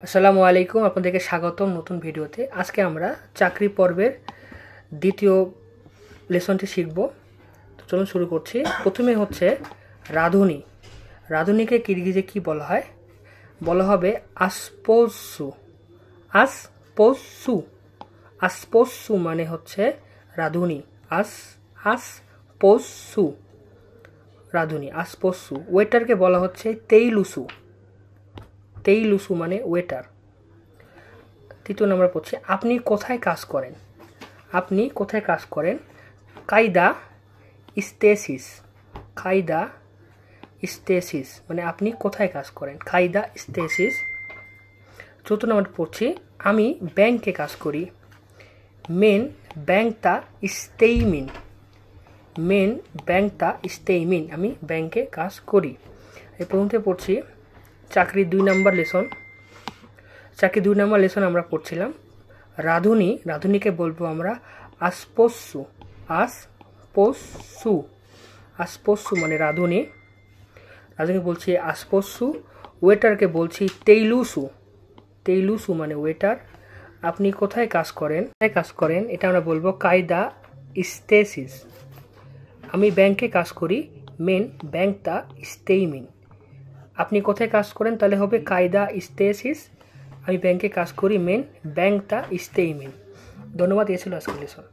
আসসালামু আলাইকুম, আপনাদেরকে স্বাগতম নতুন ভিডিওতে। আজকে আমরা চাকরি পর্বের দ্বিতীয় লেসনটি শিখব। তো চলুন শুরু করছি। প্রথমে হচ্ছে রাঁধুনি। রাঁধুনিকে কিরগিজে কি বলা হয়? বলা হবে আসপোসু। আসপোসু আসপোসু মানে হচ্ছে রাঁধুনি। আসপোসু রাঁধুনি, আসপোসু। ওয়েটারকে বলা হচ্ছে তেইলুসু। তেইলুসু মানে ওয়েটার। তৃতীয় নম্বর পড়ছে আপনি কোথায় কাজ করেন? আপনি কোথায় কাজ করেন? কায়দা স্টেসিস। কায়দা স্টেসিস মানে আপনি কোথায় কাজ করেন? কায়দা স্টেসিস। চতুর্থ নম্বর পড়ছি আমি ব্যাংকে কাজ করি। মেন ব্যাংকটা স্টেইমিন। মেন ব্যাংকটা স্টেইমিন আমি ব্যাংকে কাজ করি। এই প্রথমতে পড়ছি চাকরি 2 নম্বর লেসন। চাকরি 2 নম্বর লেসন আমরা পড়ছিলাম রাঁধুনি। রাঁধুনিকে বলবো আমরা আসপোসু। আসপোসু আসপোসু মানে রাঁধুনি। রাঁধুনি বলছি আসপোসু। ওয়েটারকে বলছি তেইলুসু। তেইলুসু মানে ওয়েটার। আপনি কোথায় কাজ করেন? কোথায় কাজ করেন এটা আমরা বলবো কায়দা স্টেসিস। আমি ব্যাংকে কাজ করি। মেন ব্যাংকটা স্টেইমিন। আপনি কোথায় কাজ করেন তাহলে হবে কায়দা স্টেসিস। আমি ব্যাংকে কাজ করি। মেন ব্যাংকটা স্টেইমিন। ধন্যবাদ। এ ছিল আজকের লেসন।